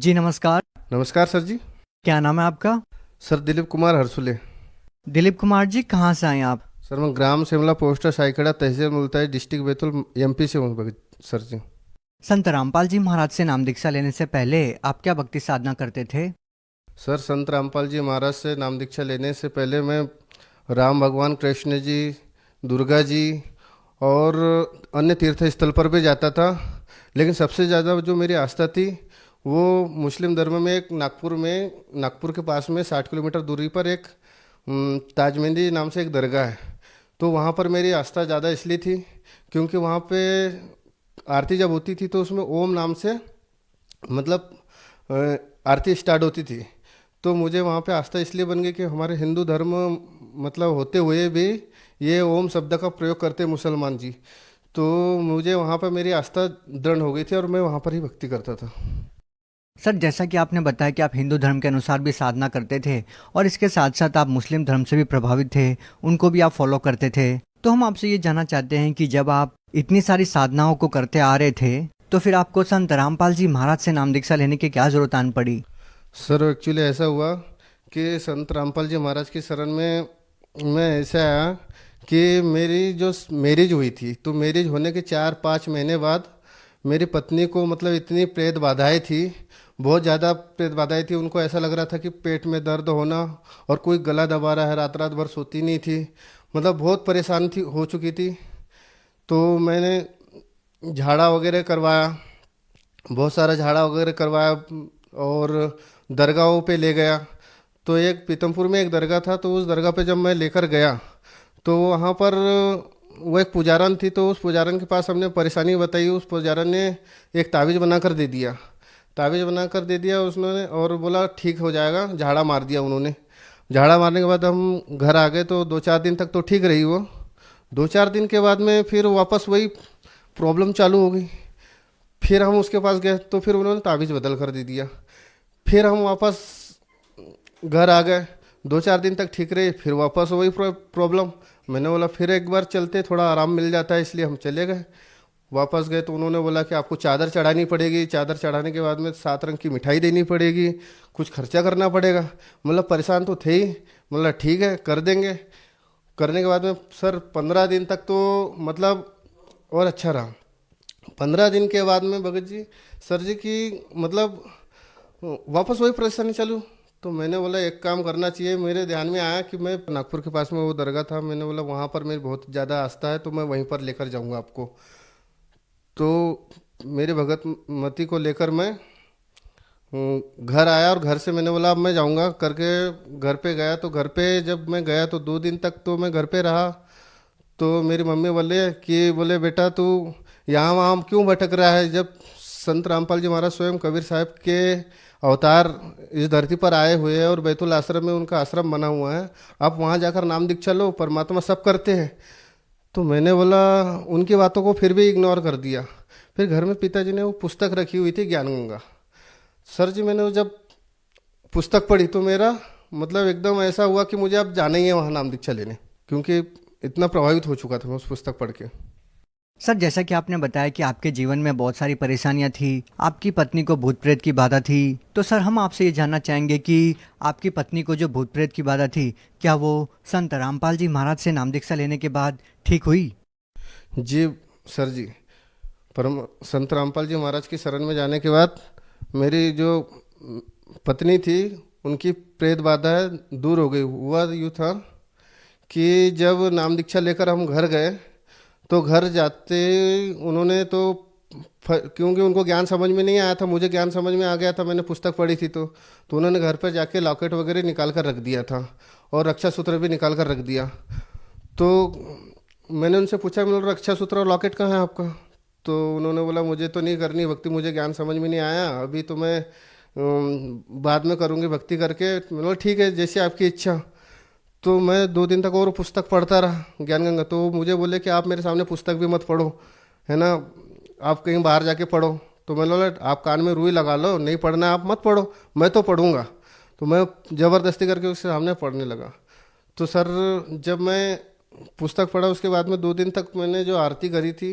जी नमस्कार। नमस्कार सर जी। क्या नाम है आपका? सर दिलीप कुमार हरसुले। दिलीप कुमार जी, कहाँ से आए आप? सर मैं ग्राम शिमला पोस्ट साइकड़ा तहसील मुल्ताई डिस्ट्रिक्ट बैतूल एमपी से हूँ सर जी। संत रामपाल जी महाराज से नाम दीक्षा लेने से पहले आप क्या भक्ति साधना करते थे? सर संत रामपाल जी महाराज से नाम दीक्षा लेने से पहले मैं राम भगवान, कृष्ण जी, दुर्गा जी और अन्य तीर्थ स्थल पर भी जाता था। लेकिन सबसे ज़्यादा जो मेरी आस्था थी वो मुस्लिम धर्म में एक नागपुर के पास में 60 किलोमीटर दूरी पर एक ताजमेंदी नाम से एक दरगाह है। तो वहाँ पर मेरी आस्था ज़्यादा इसलिए थी क्योंकि वहाँ पे आरती जब होती थी तो उसमें ओम नाम से मतलब अ, आरती स्टार्ट होती थी। तो मुझे वहाँ पे आस्था इसलिए बन गई कि हमारे हिंदू धर्म मतलब होते हुए भी ये ओम शब्द का प्रयोग करते मुसलमान जी। तो मुझे वहाँ पर मेरी आस्था दृढ़ हो गई थी और मैं वहाँ पर ही भक्ति करता था। सर, जैसा कि आपने बताया कि आप हिंदू धर्म के अनुसार भी साधना करते थे और इसके साथ साथ आप मुस्लिम धर्म से भी प्रभावित थे, उनको भी आप फॉलो करते थे। तो हम आपसे ये जानना चाहते हैं कि जब आप इतनी सारी साधनाओं को करते आ रहे थे तो फिर आपको संत रामपाल जी महाराज से नाम दीक्षा लेने की क्या जरूरत आन पड़ी? सर एक्चुअली ऐसा हुआ कि संत रामपाल जी महाराज की शरण में मैं ऐसे आया कि मेरी जो मैरिज हुई थी तो मैरिज होने के 4-5 महीने बाद मेरी पत्नी को मतलब इतनी प्रेत बाधाएं थी, बहुत ज़्यादा प्रेत बाधाएं थी। उनको ऐसा लग रहा था कि पेट में दर्द होना और कोई गला दबा रहा है, रात रात भर सोती नहीं थी, मतलब बहुत परेशान थी हो चुकी थी। तो मैंने झाड़ा वगैरह करवाया, बहुत सारा झाड़ा वगैरह करवाया और दरगाहों पे ले गया। तो एक पीतमपुर में एक दरगाह था, तो उस दरगाह पे जब मैं लेकर गया तो वहाँ पर वो एक पुजारन थी। तो उस पुजारन के पास हमने परेशानी बताई, उस पुजारन ने एक ताबीज़ बना कर दे दिया। ताबीज़ बना कर दे दिया उसने और बोला ठीक हो जाएगा, झाड़ा मार दिया उन्होंने। झाड़ा मारने के बाद हम घर आ गए तो 2-4 दिन तक तो ठीक रही वो। 2-4 दिन के बाद में फिर वापस वही प्रॉब्लम चालू हो गई। फिर हम उसके पास गए तो फिर उन्होंने ताबीज़ बदल कर दे दिया। फिर हम वापस घर आ गए, 2-4 दिन तक ठीक रहे, फिर वापस वही प्रॉब्लम। मैंने बोला फिर एक बार चलते, थोड़ा आराम मिल जाता है, इसलिए हम चले गए। वापस गए तो उन्होंने बोला कि आपको चादर चढ़ानी पड़ेगी, चादर चढ़ाने के बाद में 7 रंग की मिठाई देनी पड़ेगी, कुछ खर्चा करना पड़ेगा। मतलब परेशान तो थे ही, मतलब ठीक है कर देंगे। करने के बाद में सर 15 दिन तक तो मतलब और अच्छा रहा। 15 दिन के बाद में भगत जी सर जी की मतलब वापस वही परेशानी चालू। तो मैंने बोला एक काम करना चाहिए। मेरे ध्यान में आया कि मैं नागपुर के पास में वो दरगाह था, मैंने बोला वहाँ पर मेरी बहुत ज़्यादा आस्था है तो मैं वहीं पर लेकर जाऊँगा आपको। तो मेरे भगत मती को लेकर मैं घर आया और घर से मैंने बोला अब मैं जाऊँगा करके घर पे गया। तो घर पे जब मैं गया तो 2 दिन तक तो मैं घर पे रहा। तो मेरी मम्मी बोले बेटा तू यहाँ वहाँ क्यों भटक रहा है, जब संत रामपाल जी महाराज स्वयं कबीर साहब के अवतार इस धरती पर आए हुए हैं और बैतुल आश्रम में उनका आश्रम बना हुआ है, आप वहाँ जाकर नाम दीक्षा लो, परमात्मा सब करते हैं। तो मैंने बोला उनकी बातों को फिर भी इग्नोर कर दिया। फिर घर में पिताजी ने वो पुस्तक रखी हुई थी ज्ञान गंगा। सर जी मैंने वो जब पुस्तक पढ़ी तो मेरा मतलब एकदम ऐसा हुआ कि मुझे अब जाना ही है वहाँ नाम दीक्षा लेने, क्योंकि इतना प्रभावित हो चुका था मैं उस पुस्तक पढ़ के। सर, जैसा कि आपने बताया कि आपके जीवन में बहुत सारी परेशानियां थी, आपकी पत्नी को भूत प्रेत की बाधा थी, तो सर हम आपसे ये जानना चाहेंगे कि आपकी पत्नी को जो भूत प्रेत की बाधा थी, क्या वो संत रामपाल जी महाराज से नाम दीक्षा लेने के बाद ठीक हुई? जी सर जी, परम संत रामपाल जी महाराज की शरण में जाने के बाद मेरी जो पत्नी थी उनकी प्रेत बाधा दूर हो गई। हुआ यूँ था कि जब नाम दीक्षा लेकर हम घर गए तो घर जाते उन्होंने तो क्योंकि उनको ज्ञान समझ में नहीं आया था, मुझे ज्ञान समझ में आ गया था, मैंने पुस्तक पढ़ी थी। तो उन्होंने घर पर जाके लॉकेट वगैरह निकाल कर रख दिया था और रक्षा सूत्र भी निकाल कर रख दिया। तो मैंने उनसे पूछा, मैंने बोला, रक्षा सूत्र और लॉकेट कहाँ है आपका? तो उन्होंने बोला मुझे तो नहीं करनी भक्ति, मुझे ज्ञान समझ में नहीं आया अभी, तो मैं बाद में करूँगी भक्ति करके। मैंने बोला ठीक है जैसी आपकी इच्छा। तो मैं 2 दिन तक और पुस्तक पढ़ता रहा ज्ञान गंगा। तो मुझे बोले कि आप मेरे सामने पुस्तक भी मत पढ़ो, है ना, आप कहीं बाहर जाके पढ़ो। तो मैंने बोला आप कान में रुई लगा लो, नहीं पढ़ना आप मत पढ़ो, मैं तो पढ़ूंगा। तो मैं ज़बरदस्ती करके उसके सामने पढ़ने लगा। तो सर जब मैं पुस्तक पढ़ा उसके बाद में 2 दिन तक मैंने जो आरती करी थी,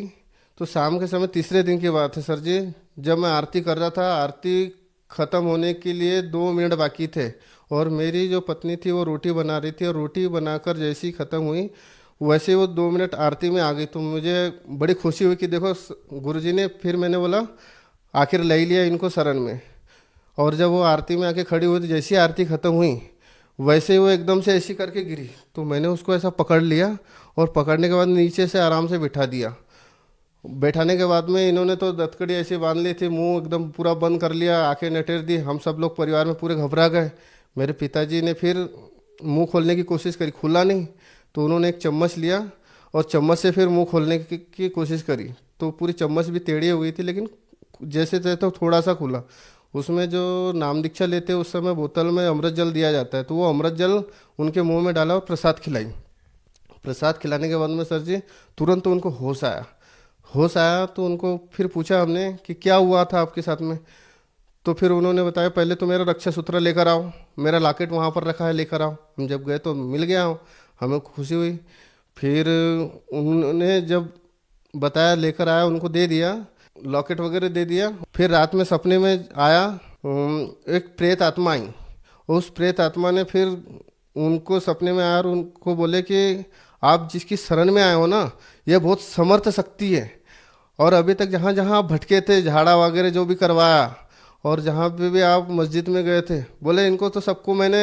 तो शाम के समय तीसरे दिन की बात है सर जी, जब मैं आरती कर रहा था, आरती ख़त्म होने के लिए 2 मिनट बाकी थे, और मेरी जो पत्नी थी वो रोटी बना रही थी, और रोटी बनाकर जैसे ही ख़त्म हुई वैसे ही वो 2 मिनट आरती में आ गई। तो मुझे बड़ी खुशी हुई कि देखो गुरुजी ने, फिर मैंने बोला आखिर ले लिया इनको शरण में। और जब वो आरती में आके खड़ी हुई तो जैसी आरती ख़त्म हुई वैसे ही वो एकदम से ऐसी करके गिरी। तो मैंने उसको ऐसा पकड़ लिया, और पकड़ने के बाद नीचे से आराम से बिठा दिया। बैठाने के बाद में इन्होंने तो दत्कड़ी ऐसे बांध ली थी, मुंह एकदम पूरा बंद कर लिया, आंखें नटेर दी। हम सब लोग परिवार में पूरे घबरा गए। मेरे पिताजी ने फिर मुंह खोलने की कोशिश करी, खुला नहीं। तो उन्होंने एक चम्मच लिया और चम्मच से फिर मुंह खोलने की कोशिश करी। तो पूरी चम्मच भी टेढ़ी हो गई थी, लेकिन जैसे तैसे तो थोड़ा सा खुला। उसमें जो नाम दीक्षा लेते हैं उस समय बोतल में अमृत जल दिया जाता है, तो वो अमृत जल उनके मुंह में डाला और प्रसाद खिलाई। प्रसाद खिलाने के बाद में सर जी तुरंत उनको होश आया। होश आया तो उनको फिर पूछा हमने कि क्या हुआ था आपके साथ में। तो फिर उन्होंने बताया पहले तो मेरा रक्षा सूत्र लेकर आओ, मेरा लॉकेट वहाँ पर रखा है, लेकर आओ। हम जब गए तो मिल गया, हमें खुशी हुई। फिर उन्होंने जब बताया, लेकर आया, उनको दे दिया, लॉकेट वगैरह दे दिया। फिर रात में सपने में आया, एक प्रेत आत्मा आई। उस प्रेत आत्मा ने फिर उनको सपने में आया और उनको बोले कि आप जिसकी शरण में आए हो ना, यह बहुत समर्थ शक्ति है, और अभी तक जहाँ जहाँ आप भटके थे, झाड़ा वगैरह जो भी करवाया, और जहाँ पे भी आप मस्जिद में गए थे, बोले इनको तो सबको मैंने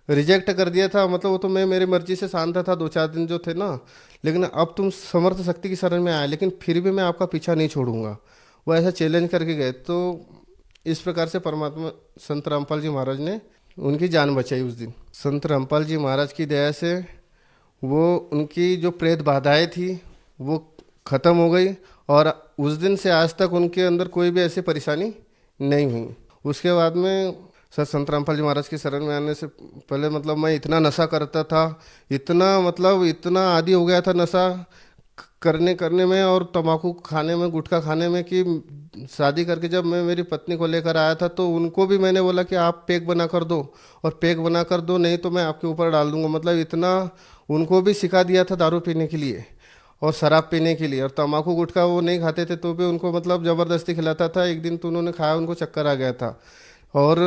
रिजेक्ट कर दिया था। मतलब वो तो मैं मेरी मर्जी से शांत था 2-4 दिन जो थे ना, लेकिन अब तुम समर्थ शक्ति की शरण में आए, लेकिन फिर भी मैं आपका पीछा नहीं छोड़ूंगा। वो ऐसा चैलेंज करके गए। तो इस प्रकार से परमात्मा संत रामपाल जी महाराज ने उनकी जान बचाई उस दिन। संत रामपाल जी महाराज की दया से वो उनकी जो प्रेत बाधाएं थी वो ख़त्म हो गई, और उस दिन से आज तक उनके अंदर कोई भी ऐसी परेशानी नहीं हुई। उसके बाद में सर संत रामपाल जी महाराज की शरण में आने से पहले मतलब मैं इतना नशा करता था, इतना आदी हो गया था नशा करने करने में और तम्बाकू खाने में, गुटखा खाने में, कि शादी करके जब मैं मेरी पत्नी को लेकर आया था तो उनको भी मैंने बोला कि आप पैक बना कर दो, और पैक बना कर दो, नहीं तो मैं आपके ऊपर डाल दूंगा। मतलब इतना उनको भी सिखा दिया था दारू पीने के लिए और शराब पीने के लिए। और तम्बाकू गुटखा वो नहीं खाते थे तो भी उनको मतलब ज़बरदस्ती खिलाता था। एक दिन तो उन्होंने खाया, उनको चक्कर आ गया था। और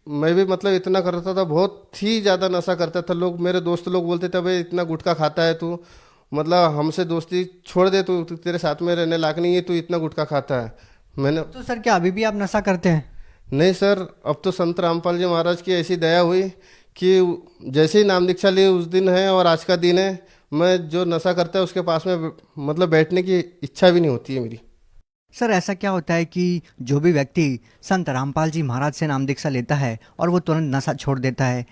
मैं भी मतलब इतना करता था, बहुत ही ज़्यादा नशा करता था। लोग, मेरे दोस्त लोग बोलते थे भाई इतना गुटखा खाता है तू, मतलब हमसे दोस्ती छोड़ दे, तू तेरे साथ में रहने लायक नहीं है, तू इतना गुटखा खाता है। मैंने, तो सर क्या अभी भी आप नशा करते हैं? नहीं सर, अब तो संत रामपाल जी महाराज की ऐसी दया हुई कि जैसे ही नाम दीक्षा ली उस दिन है और आज का दिन है, मैं जो नशा करता है उसके पास में मतलब बैठने की इच्छा भी नहीं होती है मेरी। सर ऐसा क्या होता है कि जो भी व्यक्ति संत रामपाल जी महाराज से नाम दीक्षा लेता है और वो तुरंत नशा छोड़ देता है,